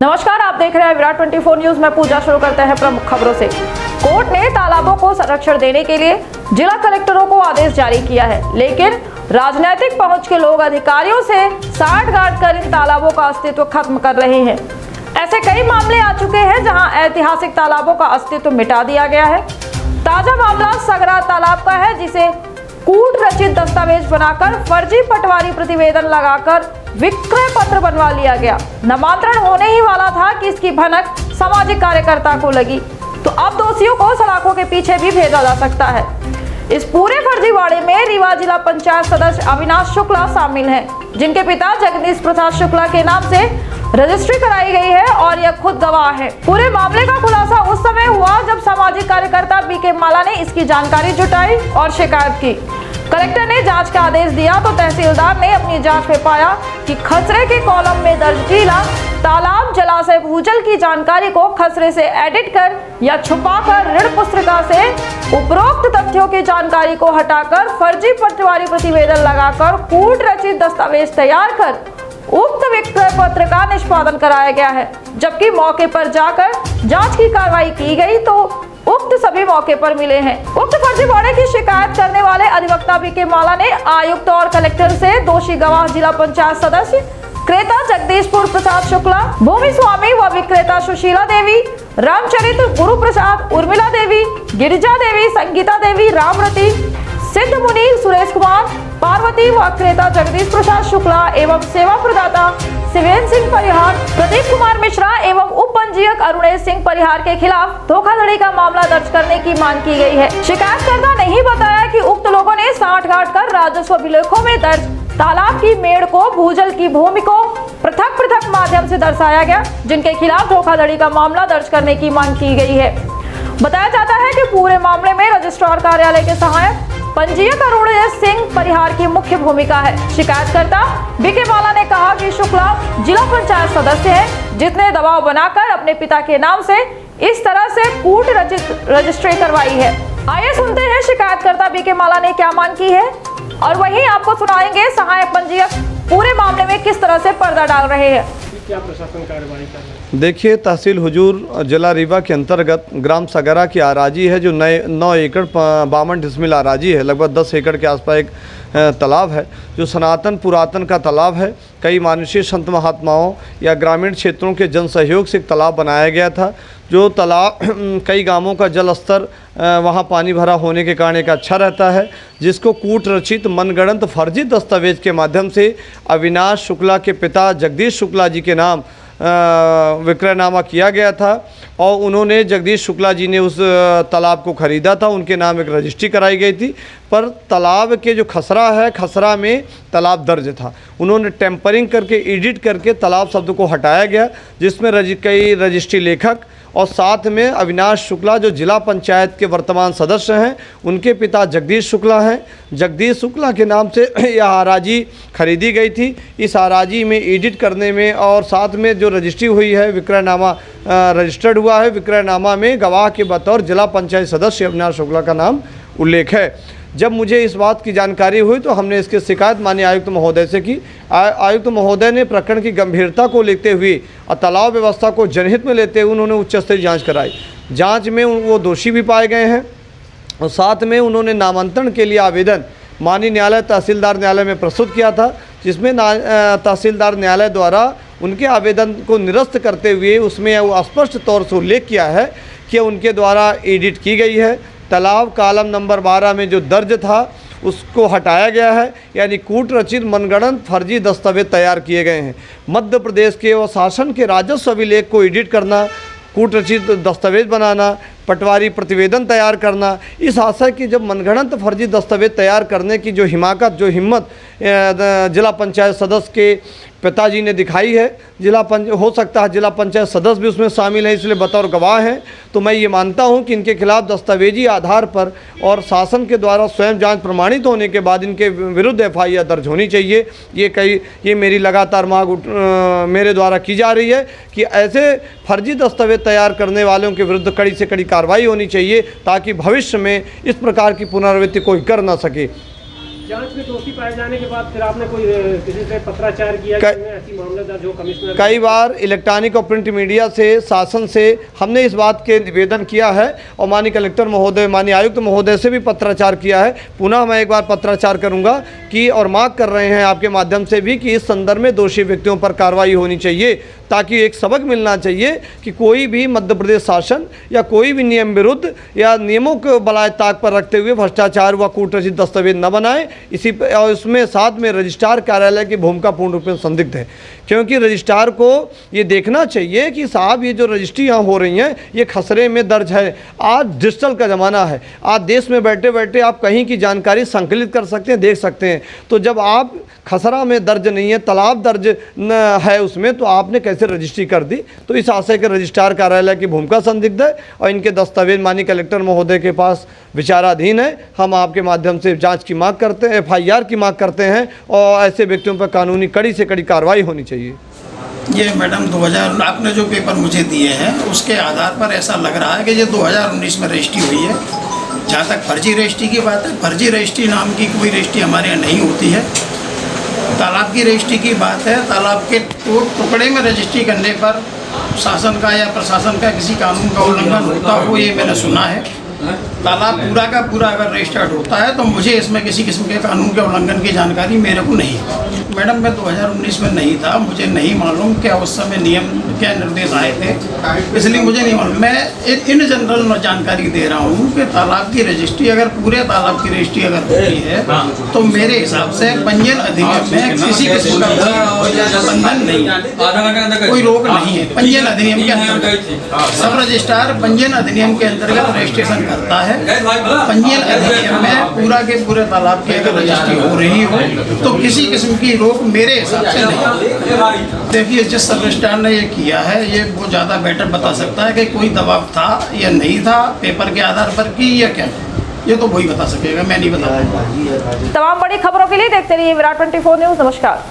नमस्कार, आप देख रहे हैं विराट 24 न्यूज में। पूजा शुरू करते हैं प्रमुख खबरों से। कोर्ट ने तालाबों को संरक्षण देने के लिए जिला कलेक्टरों को आदेश जारी किया है, लेकिन राजनीतिक पहुंच के लोग अधिकारियों से साठगांठ कर इन तालाबों का अस्तित्व खत्म कर रहे हैं। ऐसे कई मामले आ चुके हैं जहां ऐतिहासिक तालाबों का अस्तित्व मिटा दिया गया है। ताजा मामला सगरा तालाब का है, जिसे कूट रचित दस्तावेज बनाकर फर्जी पटवारी प्रतिवेदन लगाकर विक्रय पत्र बनवा लिया गया। नामांतरण होने ही वाला था कि इसकी भनक सामाजिक कार्यकर्ता को लगी, तो अब दोषियों को सलाखों के पीछे भी भेजा जा सकता है। इस पूरे फर्जीवाड़े में रीवा जिला पंचायत सदस्य अविनाश शुक्ला शामिल हैं, जिनके पिता जगदीश प्रसाद शुक्ला के नाम से रजिस्ट्री कराई गई है और यह खुद गवाह है। पूरे मामले का खुलासा उस समय हुआ जब सामाजिक कार्यकर्ता बीके माला ने इसकी जानकारी जुटाई और शिकायत की। कलेक्टर ने जांच का आदेश दिया तो तहसीलदार ने अपनी जांच में पाया कि खसरे के कॉलम में दर्ज जिला तालाब जलाशय भूजल की जानकारी को खसरे से एडिट कर या छुपाकर ऋण पुस्तिका से उपरोक्त तथ्यों की जानकारी को हटाकर फर्जी पटवारी प्रतिवेदन लगाकर कूट रचित दस्तावेज तैयार कर उक्त विक्रय पत्र का निष्पादन कराया गया है। जबकि मौके पर जाकर जांच की कार्रवाई की गई तो उक्त सभी मौके पर मिले हैं। उक्त फर्जीवाड़े की शिकायत करने वाले अधिवक्ता बीके माला ने आयुक्त और कलेक्टर से दोषी गवाह जिला पंचायत सदस्य क्रेता जगदीशपुर प्रसाद शुक्ला, भूमि स्वामी व विक्रेता सुशीला देवी, रामचरित्र गुरु प्रसाद, उर्मिला देवी, गिरिजा देवी, संगीता देवी, रामरती, सिद्ध मुनि, सुरेश कुमार, पार्वती व क्रेता जगदीश प्रसाद शुक्ला एवं सेवा प्रदाता शिवेंद्र सिंह परिहार, प्रदीप कुमार मिश्रा एवं उप पंजीयक अरुणेश सिंह परिहार के खिलाफ धोखाधड़ी का मामला दर्ज करने की मांग की गई है। शिकायतकर्ता ने ही बताया कि उक्त लोगों ने साठगांठ कर राजस्व अभिलेखों में दर्ज तालाब की मेड़ को भूजल की भूमि को पृथक पृथक माध्यम से दर्शाया गया, जिनके खिलाफ धोखाधड़ी का मामला दर्ज करने की मांग की गई है। बताया जाता है कि पूरे मामले में रजिस्ट्रार कार्यालय के सहायक पंजीयक अरुणेश सिंह परिहार की मुख्य भूमिका है। शिकायतकर्ता बीके माला ने कहा कि शुक्ला जिला पंचायत सदस्य है, जिसने दबाव बनाकर अपने पिता के नाम से इस तरह से कूट रचित रजिस्ट्री करवाई है। आइए सुनते हैं शिकायतकर्ता बीके माला ने क्या मांग की है और वहीं आपको सुनाएंगे सहायक पंजीयक पूरे मामले में किस तरह से पर्दा डाल रहे हैं। क्या प्रशासन कार्रवाई कर रहा है? देखिए, तहसील हुजूर जिला रीवा के अंतर्गत ग्राम सगरा की आराजी है, जो 9 एकड़ 52 डिसमिल आराजी है। लगभग 10 एकड़ के आसपास एक तालाब है, जो सनातन पुरातन का तालाब है। कई मानुषी संत महात्माओं या ग्रामीण क्षेत्रों के जन सहयोग से एक तालाब बनाया गया था। जो तालाब कई गांवों का जल स्तर वहाँ पानी भरा होने के कारण एक अच्छा रहता है, जिसको कूट रचित मनगढ़ंत फर्जी दस्तावेज के माध्यम से अविनाश शुक्ला के पिता जगदीश शुक्ला जी के नाम विक्रयनामा किया गया था और उन्होंने जगदीश शुक्ला जी ने उस तालाब को ख़रीदा था। उनके नाम एक रजिस्ट्री कराई गई थी, पर तालाब के जो खसरा है, खसरा में तालाब दर्ज था। उन्होंने टेम्परिंग करके एडिट करके तालाब शब्द को हटाया गया, जिसमें कई रजिस्ट्री लेखक और साथ में अविनाश शुक्ला जो जिला पंचायत के वर्तमान सदस्य हैं, उनके पिता जगदीश शुक्ला हैं। जगदीश शुक्ला के नाम से यह आराजी खरीदी गई थी। इस आराजी में एडिट करने में और साथ में जो रजिस्ट्री हुई है, विक्रयनामा रजिस्टर्ड हुआ है, विक्रयनामा में गवाह के बतौर जिला पंचायत सदस्य अविनाश शुक्ला का नाम उल्लेख है। जब मुझे इस बात की जानकारी हुई तो हमने इसकी शिकायत माननीय आयुक्त महोदय से की। आयुक्त महोदय ने प्रकरण की गंभीरता को लेते हुए और तालाब व्यवस्था को जनहित में लेते हुए उन्होंने उच्च स्तरीय जांच कराई। जांच में वो दोषी भी पाए गए हैं और साथ में उन्होंने नामांतरण के लिए आवेदन माननीय न्यायालय तहसीलदार न्यायालय में प्रस्तुत किया था, जिसमें तहसीलदार न्यायालय द्वारा उनके आवेदन को निरस्त करते हुए उसमें वो स्पष्ट तौर से उल्लेख किया है कि उनके द्वारा एडिट की गई है। तालाब कॉलम नंबर 12 में जो दर्ज था उसको हटाया गया है, यानी कूट रचित मनगढ़ंत फर्जी दस्तावेज तैयार किए गए हैं। मध्य प्रदेश के और शासन के राजस्व अभिलेख को एडिट करना, कूट रचित दस्तावेज बनाना, पटवारी प्रतिवेदन तैयार करना, इस आशय की जब मनगढ़ंत फर्जी दस्तावेज तैयार करने की जो हिम्मत जिला पंचायत सदस्य के पिताजी ने दिखाई है, हो सकता है जिला पंचायत सदस्य भी उसमें शामिल है, इसलिए बतौर गवाह हैं, तो मैं ये मानता हूं कि इनके खिलाफ दस्तावेजी आधार पर और शासन के द्वारा स्वयं जांच प्रमाणित होने के बाद इनके विरुद्ध FIR दर्ज होनी चाहिए। ये मेरी लगातार मांग मेरे द्वारा की जा रही है कि ऐसे फर्जी दस्तावेज तैयार करने वालों के विरुद्ध कड़ी से कड़ी कार्रवाई होनी चाहिए, ताकि भविष्य में इस प्रकार की पुनरावृत्ति कोई कर ना सके। जांच में दोषी पाए जाने के बाद फिर आपने कोई किसी से पत्राचार किया कि ऐसी मामला दर्ज हो कमिश्नर? कई बार इलेक्ट्रॉनिक और प्रिंट मीडिया से, शासन से हमने इस बात के निवेदन किया है और माननीय कलेक्टर महोदय, माननीय आयुक्त महोदय से भी पत्राचार किया है। पुनः मैं एक बार पत्राचार करूंगा कि और मांग कर रहे हैं आपके माध्यम से भी कि इस संदर्भ में दोषी व्यक्तियों पर कार्रवाई होनी चाहिए, ताकि एक सबक मिलना चाहिए कि कोई भी मध्य प्रदेश शासन या कोई भी नियम विरुद्ध या नियमों को बलाए ताक पर रखते हुए भ्रष्टाचार व कूटरचित दस्तावेज न बनाए। इसी और इसमें साथ में रजिस्ट्रार कार्यालय की भूमिका पूर्ण रूप से संदिग्ध है, क्योंकि रजिस्ट्रार को ये देखना चाहिए कि साहब ये जो रजिस्ट्री यहाँ हो रही हैं ये खसरे में दर्ज है। आज डिजिटल का ज़माना है, आज देश में बैठे बैठे आप कहीं की जानकारी संकलित कर सकते हैं, देख सकते हैं। तो जब आप खसरा में दर्ज नहीं है, तालाब दर्ज न है उसमें, तो आपने कैसे रजिस्ट्री कर दी? तो इस आशय के रजिस्ट्रार कार्यालय की भूमिका संदिग्ध है और इनके दस्तावेज माननीय कलेक्टर महोदय के पास विचाराधीन है। हम आपके माध्यम से जांच की मांग करते हैं, FIR की मांग करते हैं और ऐसे व्यक्तियों पर कानूनी कड़ी से कड़ी कार्रवाई होनी चाहिए। ये मैडम 2000 आपने जो पेपर मुझे दिए हैं उसके आधार पर ऐसा लग रहा है कि ये 2019 में रजिस्ट्री हुई है। जहाँ तक फर्जी रजिस्ट्री की बात है, फर्जी रजिस्ट्री नाम की कोई रजिस्ट्री हमारे यहाँ नहीं होती है। तालाब की रजिस्ट्री की बात है, तालाब के टुकड़े में रजिस्ट्री करने पर शासन का या प्रशासन का किसी कानून का उल्लंघन होता हो, ये मैंने सुना है। तालाब पूरा का पूरा अगर रजिस्टर्ड होता है तो मुझे इसमें किसी किस्म के कानून के उल्लंघन की जानकारी मेरे को नहीं है। मैडम मैं 2019 में नहीं था, मुझे नहीं मालूम क्या उस समय नियम क्या निर्देश आए थे, इसलिए मुझे नहीं मालूम। मैं इन जनरल जानकारी दे रहा हूँ कि तालाब की रजिस्ट्री अगर पूरे तालाब की रजिस्ट्री अगर होती है तो मेरे हिसाब से पंजीयन अधिनियम में किसी किस्म का बंधन नहीं है, कोई रोक नहीं है। पंजीयन अधिनियम के अंतर्गत सब रजिस्ट्रार पंजीयन अधिनियम के अंतर्गत रजिस्ट्रेशन करता है। पंजीयन अधिनियम में पूरा के पूरे तालाब की अगर रजिस्ट्री हो रही हो तो किसी किस्म की रोक मेरे हिसाब से नहीं। देखिए जिस रजिस्ट्रार ने ये किया है ये वो ज़्यादा बेटर बता सकता है कि कोई दबाव था या नहीं था पेपर के आधार पर की या क्या, ये तो वही बता सकेगा, मैं नहीं बता पाऊंगा। तमाम बड़ी खबरों के लिए देखते रहिए विराट 24 न्यूज़। नमस्कार।